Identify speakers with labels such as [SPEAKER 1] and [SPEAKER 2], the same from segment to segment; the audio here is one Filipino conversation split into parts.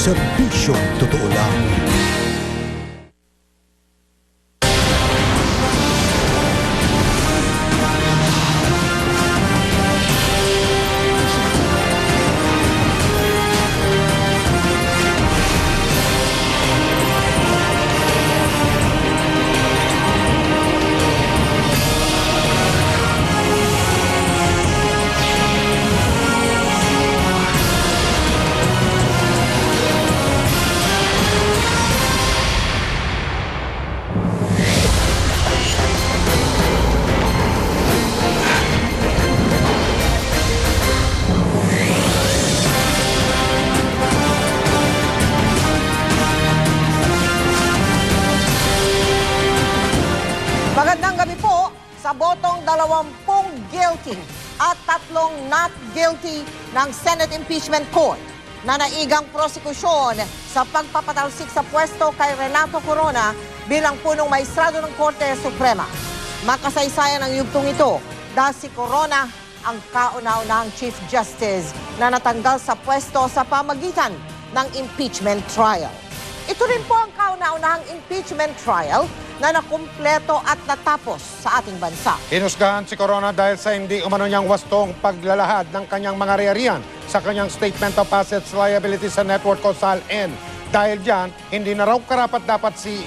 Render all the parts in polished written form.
[SPEAKER 1] Serbisyong totoo lang.
[SPEAKER 2] Magandang gabi po sa botong 20 guilty at 3 not guilty ng Senate Impeachment Court na naigang prosekusyon sa pagpapatalsik sa pwesto kay Renato Corona bilang punong maestrado ng Korte Suprema. Makasaysayan ang yugtong ito dahil si Corona ang kauna-unahang Chief Justice na natanggal sa pwesto sa pamagitan ng impeachment trial. Ito rin po ang kauna-unahang impeachment trial na nakumpleto at natapos sa ating bansa.
[SPEAKER 3] Hinusgahan si Corona dahil sa hindi umano niyang wastong paglalahad ng kanyang mga ari-arian sa kanyang Statement of Assets, Liabilities and Net Worth o SALN. Dahil diyan, hindi na raw karapat-dapat si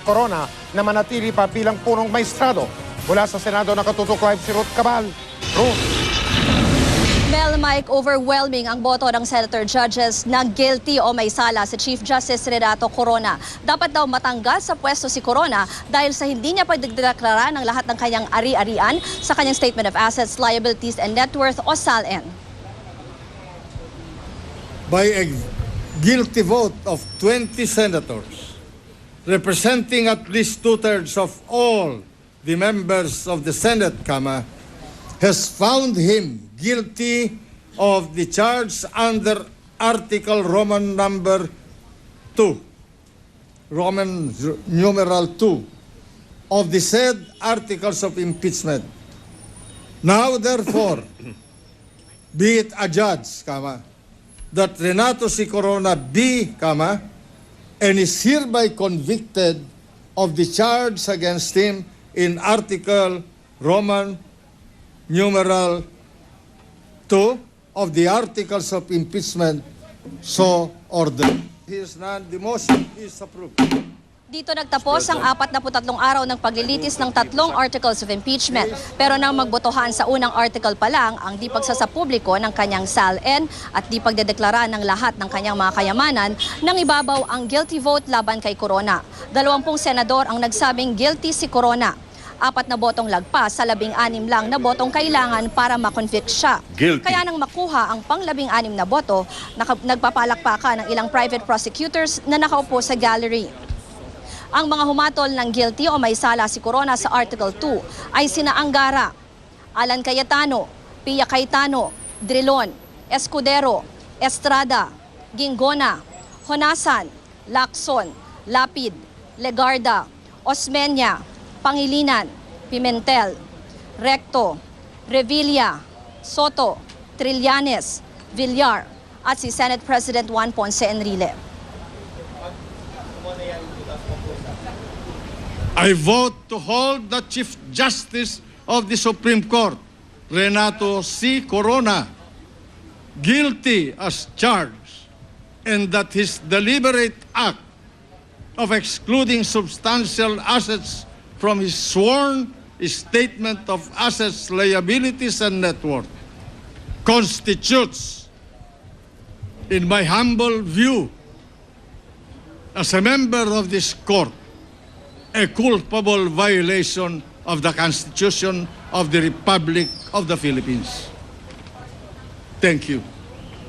[SPEAKER 3] Corona na manatili pa bilang punong maestrado. Mula sa Senado, nakatutok live si Ruth Cabal. Ruth.
[SPEAKER 4] Mel, Mike, overwhelming ang boto ng Senator Judges na guilty o may sala si Chief Justice Renato Corona. Dapat daw matanggal sa pwesto si Corona dahil sa hindi niya pagdeklara ng lahat ng kanyang ari-arian sa kanyang Statement of Assets, Liabilities and Net Worth o SALN.
[SPEAKER 5] By a guilty vote of 20 senators, representing at least 2/3 of all the members of the Senate, has found him guilty of the charge under Article Roman number 2, Roman numeral 2 of the said articles of impeachment. Now, therefore, be it adjudged, that Renato C. Corona be, and is hereby convicted of the charge against him in Article Roman numeral 2 of the articles of impeachment, so ordered. The motion is approved.
[SPEAKER 4] Dito nagtapos ang 43 araw ng paglilitis ng 3 articles of impeachment. Pero nang magbotohan sa unang article pa lang, ang di pagsasapubliko ng kanyang SALN at di pagdedeklara ng lahat ng kanyang mga kayamanan, nang ibabaw ang guilty vote laban kay Corona. 20 senador ang nagsabing guilty si Corona. 4 na botong lagpas sa 16 lang na botong kailangan para makonvict siya.
[SPEAKER 6] Guilty.
[SPEAKER 4] Kaya nang makuha ang pang-16 na boto, nagpapalakpakan ng ilang private prosecutors na nakaupo sa gallery. Ang mga humatol ng guilty o may sala si Corona sa Article 2 ay sina Angara, Alan Cayetano, Pia Cayetano, Drilon, Escudero, Estrada, Gingona, Honasan, Lacson, Lapid, Legarda, Osmeña, Pangilinan, Pimentel, Recto, Revilla, Soto, Trillanes, Villar at si Senate President Juan Ponce Enrile.
[SPEAKER 5] I vote to hold the Chief Justice of the Supreme Court, Renato C. Corona, guilty as charged, and that his deliberate act of excluding substantial assets from his sworn Statement of Assets, Liabilities and Net Worth constitutes, in my humble view, as a member of this court, a culpable violation of the Constitution of the Republic of the Philippines. Thank you.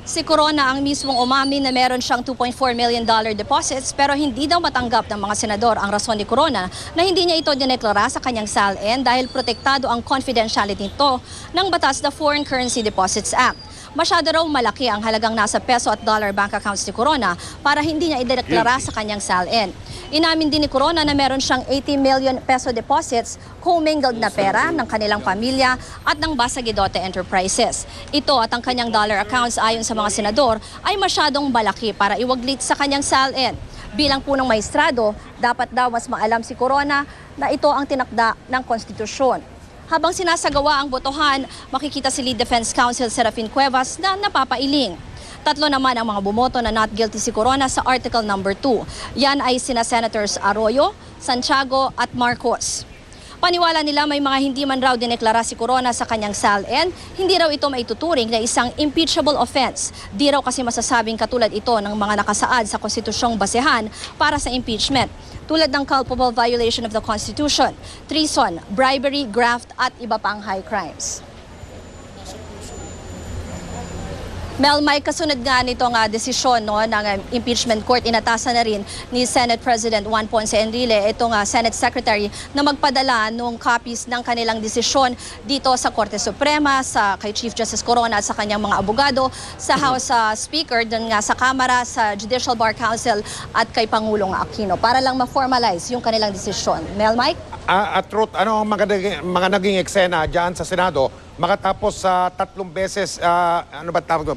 [SPEAKER 4] Si Corona ang mismong umamin na meron siyang $2.4 million deposits pero hindi daw matanggap ng mga senador ang rason ni Corona na hindi niya ito dineklara sa kanyang SALN dahil protektado ang confidentiality nito ng batas na Foreign Currency Deposits Act. masyado raw malaki ang halagang nasa peso at dollar bank accounts ni Corona para hindi niya ideklara sa kanyang SALN. Inamin din ni Corona na meron siyang 80 million peso deposits, commingled na pera ng kanilang pamilya at ng Basagidote Enterprises. Ito at ang kanyang dollar accounts ayon sa mga senador ay masyadong malaki para iwaglit sa kanyang SALN. Bilang punong maestrado, dapat daw mas maalam si Corona na ito ang tinakda ng konstitusyon. Habang sinasagawa ang botohan, makikita si Lead Defense Counsel Serafin Cuevas na napapailing. 3 naman ang mga bumoto na not guilty si Corona sa Article Number 2. Yan ay sina Senators Arroyo, Santiago at Marcos. Paniwala nila may mga hindi man raw dineklara si Corona sa kanyang SALN, hindi raw ito maituturing na isang impeachable offense. Di raw kasi masasabing katulad ito ng mga nakasaad sa konstitusyong basehan para sa impeachment. Tulad ng culpable violation of the Constitution, treason, bribery, graft at iba pang high crimes. Mel, may kasunod nga nitong desisyon ng impeachment court. Inatasan na rin ni Senate President Juan Ponce Enrile, itong Senate Secretary, na magpadala ng copies ng kanilang desisyon dito sa Korte Suprema, kay Chief Justice Corona at sa kanyang mga abogado, sa House Speaker, dun nga sa Kamara, sa Judicial Bar Council at kay Pangulong Aquino para lang ma-formalize yung kanilang desisyon. Mel, Mike?
[SPEAKER 3] At Ruth, ano ang mga naging eksena dyan sa Senado makatapos sa 3 beses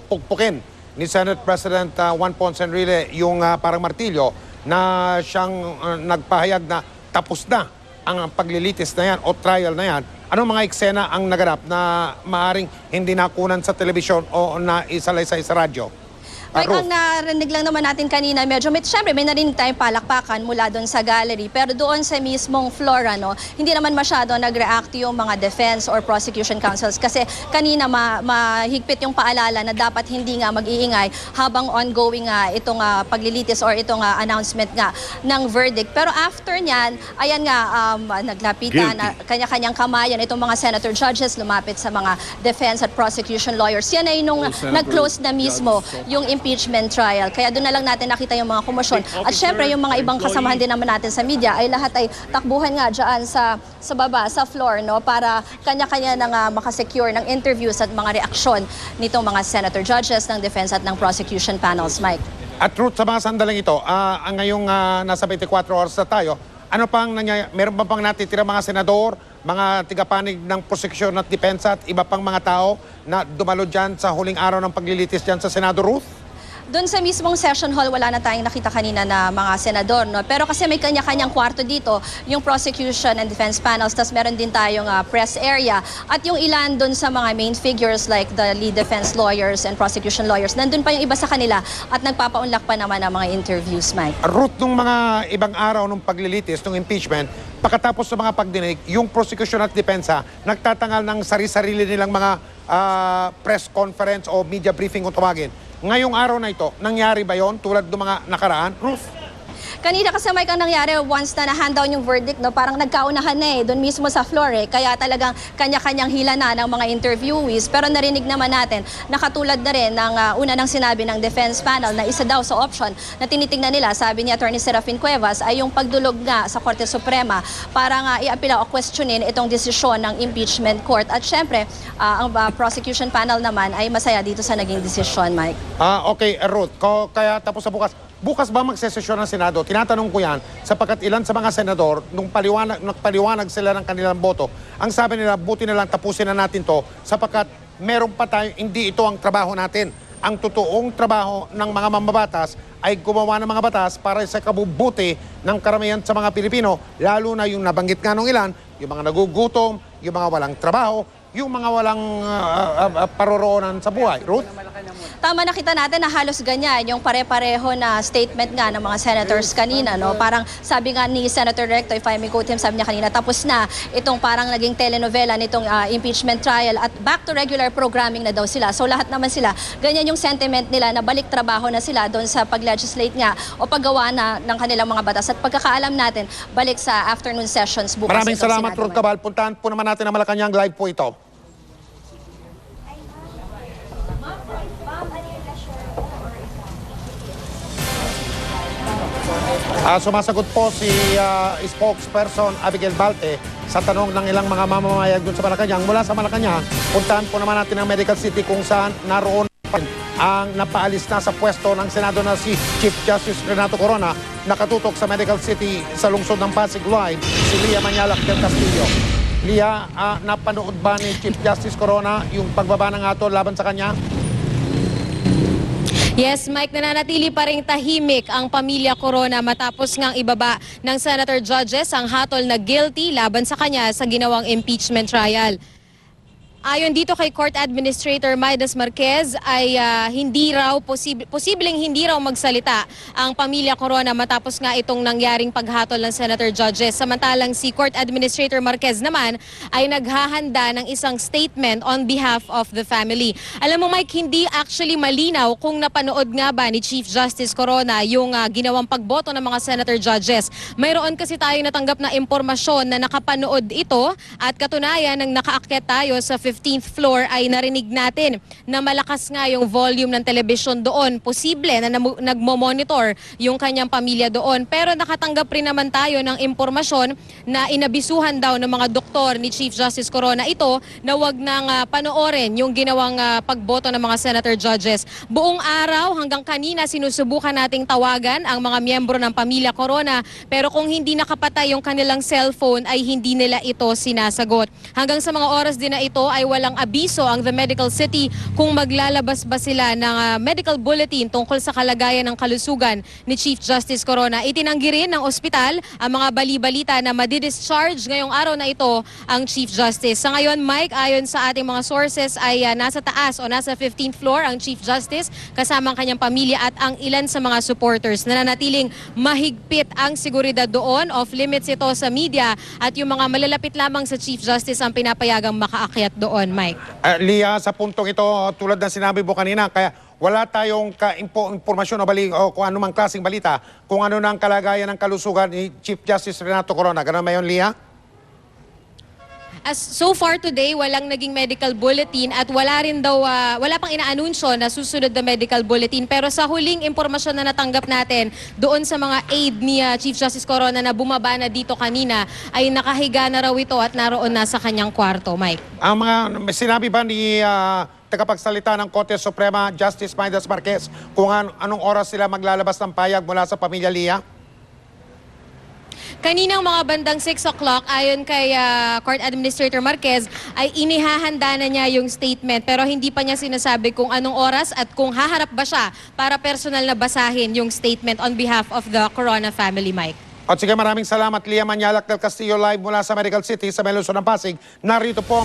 [SPEAKER 3] pukpukin ni Senate President Juan Ponce Enrile yung parang martilyo na siyang nagpahayag na tapos na ang paglilitis na yan o trial na yan. Anong mga eksena ang naganap na maaring hindi nakunan sa telebisyon o na isalaysay sa radyo?
[SPEAKER 4] Mike, ang narinig lang naman natin kanina, syempre may narinig tayong palakpakan mula doon sa gallery, pero doon sa mismong floor, hindi naman masyado nag-react yung mga defense or prosecution counsels kasi kanina mahigpit yung paalala na dapat hindi nga mag-iingay habang ongoing itong paglilitis or itong announcement nga ng verdict. Pero after nyan, ayan nga, naglapitan, kanya-kanyang kamayan itong mga senator judges, lumapit sa mga defense at prosecution lawyers. Yan ay nung nag-close na mismo yung impeachment trial. Kaya doon na lang natin nakita yung mga komosyon. At syempre, yung mga ibang kasamahan din naman natin sa media ay lahat ay takbuhan nga dyan sa baba, sa floor, para kanya-kanya na makasecure ng interviews at mga reaksyon nitong mga senator judges ng defense at ng prosecution panels. Mike?
[SPEAKER 3] At Ruth, sa mga sandaling ito, ngayong nasa 24 oras na tayo, ano pang meron ba pang natitira mga senador, mga tigapanig ng prosecution at depensa at iba pang mga tao na dumalo dyan sa huling araw ng paglilitis dyan sa Senado, Ruth?
[SPEAKER 4] Doon sa mismong session hall, wala na tayong nakita kanina na mga senador. Pero kasi may kanya-kanyang kwarto dito, yung prosecution and defense panels, tapos meron din tayong press area. At yung ilan doon sa mga main figures like the lead defense lawyers and prosecution lawyers, nandun pa yung iba sa kanila at nagpapaunlak pa naman ng mga interviews, Mike.
[SPEAKER 3] Ruth, nung mga ibang araw ng paglilitis, ng impeachment, pagkatapos sa mga pagdinig, yung prosecution at depensa, nagtatangal ng sarili-sarili nilang mga press conference o media briefing kung tawagin. Ngayong araw na ito, nangyari ba yon tulad ng mga nakaraan? Ruth?
[SPEAKER 4] Kanina kasi Mike, ang nangyari once na na-hand down yung verdict, parang nagkaunahan na doon mismo sa floor Kaya talagang kanya-kanyang hila na ng mga interviewees. Pero narinig naman natin, nakatulad na rin ng una ng sinabi ng defense panel na isa daw sa option na tinitingnan nila, sabi ni Attorney Serafin Cuevas, ay yung pagdulog nga sa Korte Suprema para nga i-apila o questionin itong desisyon ng impeachment court. At syempre, ang prosecution panel naman ay masaya dito sa naging desisyon, Mike.
[SPEAKER 3] Okay, Ruth. Kaya tapos sa bukas. Bukas ba magsesesyon ng Senado? Tinatanong ko yan sapagkat ilan sa mga senador, nung nagpaliwanag sila ng kanilang boto, ang sabi nila, buti na lang tapusin na natin to sapagkat meron pa tayo, hindi ito ang trabaho natin. Ang totoong trabaho ng mga mambabatas ay gumawa ng mga batas para sa kabubuti ng karamihan sa mga Pilipino, lalo na yung nabanggit nga nung ilan, yung mga nagugutom, yung mga walang trabaho, yung mga walang paroroonan sa buhay. Ruth?
[SPEAKER 4] Tama, nakita natin na halos ganyan yung pare-pareho na statement nga ng mga senators kanina. Parang sabi nga ni Senator Recto, if I may quote him, sabi niya kanina, tapos na itong parang naging telenovela nitong impeachment trial at back to regular programming na daw sila. So lahat naman sila, ganyan yung sentiment nila na balik trabaho na sila doon sa pag-legislate nga o paggawa na ng kanilang mga batas. At pagkakaalam natin, balik sa afternoon sessions bukas.
[SPEAKER 3] Maraming salamat, Ruth Cabal. Puntahan po naman natin ang Malacanang. Live po ito. Sumasagot po si spokesperson Abigail Balte sa tanong ng ilang mga mamamayag doon sa Malacanang. Mula sa Malacanang, puntahan po naman natin ang Medical City kung saan naroon ang napaalis na sa pwesto ng Senado na si Chief Justice Renato Corona. Nakatutok sa Medical City sa lungsod ng Pasig Live, si Lia Manyalak del Castillo. Lia, napanood ba ni Chief Justice Corona yung pagbaba ng hatol laban sa kanya?
[SPEAKER 6] Yes, Mike, nananatili pa rin tahimik ang pamilya Corona matapos ngang ibaba ng Senator Judges ang hatol na guilty laban sa kanya sa ginawang impeachment trial. Ayon dito kay Court Administrator Maidas Marquez ay posibleng hindi raw magsalita ang pamilya Corona matapos nga itong nangyaring paghatol ng Senator Judges. Samantalang si Court Administrator Marquez naman ay naghahanda ng isang statement on behalf of the family. Alam mo Mike, hindi actually malinaw kung napanood nga ba ni Chief Justice Corona yung ginawang pagboto ng mga Senator Judges. Mayroon kasi tayo natanggap na impormasyon na nakapanood ito at katunayan nang nakaakyat tayo sa 15th floor ay narinig natin na malakas nga yung volume ng television doon. Posible na nagmo-monitor yung kanyang pamilya doon. Pero nakatanggap rin naman tayo ng impormasyon na inabisuhan daw ng mga doktor ni Chief Justice Corona ito na wag nang panoorin yung ginawang pagboto ng mga Senator Judges. Buong araw hanggang kanina sinusubukan nating tawagan ang mga miyembro ng pamilya Corona pero kung hindi nakapatay yung kanilang cellphone ay hindi nila ito sinasagot. Hanggang sa mga oras din na ito ay walang abiso ang The Medical City kung maglalabas ba sila ng medical bulletin tungkol sa kalagayan ng kalusugan ni Chief Justice Corona. Itinanggi rin ng ospital ang mga bali-balita na madidischarge ngayong araw na ito ang Chief Justice. Sa ngayon, Mike, ayon sa ating mga sources ay nasa taas o nasa 15th floor ang Chief Justice kasama ang kanyang pamilya at ang ilan sa mga supporters. Nananatiling mahigpit ang seguridad doon, off-limits ito sa media at yung mga malalapit lamang sa Chief Justice ang pinapayagang makaakyat doon, Mike.
[SPEAKER 3] Lia, sa puntong ito, tulad ng sinabi mo kanina, kaya wala tayong impormasyon o kung anumang klaseng balita kung ano na ang kalagayan ng kalusugan ni Chief Justice Renato Corona. Ganun ba yun, Lia?
[SPEAKER 6] As so far today, walang naging medical bulletin at wala pang inaanunsyo na susunod na medical bulletin. Pero sa huling impormasyon na natanggap natin doon sa mga aide ni Chief Justice Corona na bumaba na dito kanina ay nakahiga na raw ito at naroon na sa kanyang kwarto, Mike.
[SPEAKER 3] Ang sinabi ba ni tagapagsalita ng Korte Suprema, Justice Maidas Marquez, kung anong oras sila maglalabas ng payag mula sa pamilya Lia?
[SPEAKER 6] Kaninang mga bandang 6 o'clock, ayon kay Court Administrator Marquez, ay inihahanda na niya yung statement pero hindi pa niya sinasabi kung anong oras at kung haharap ba siya para personal na basahin yung statement on behalf of the Corona family, Mike.
[SPEAKER 3] At sige, maraming salamat, Lia Manyalak del Castillo, live mula sa Medical City sa Meluso ng Pasig. Narito po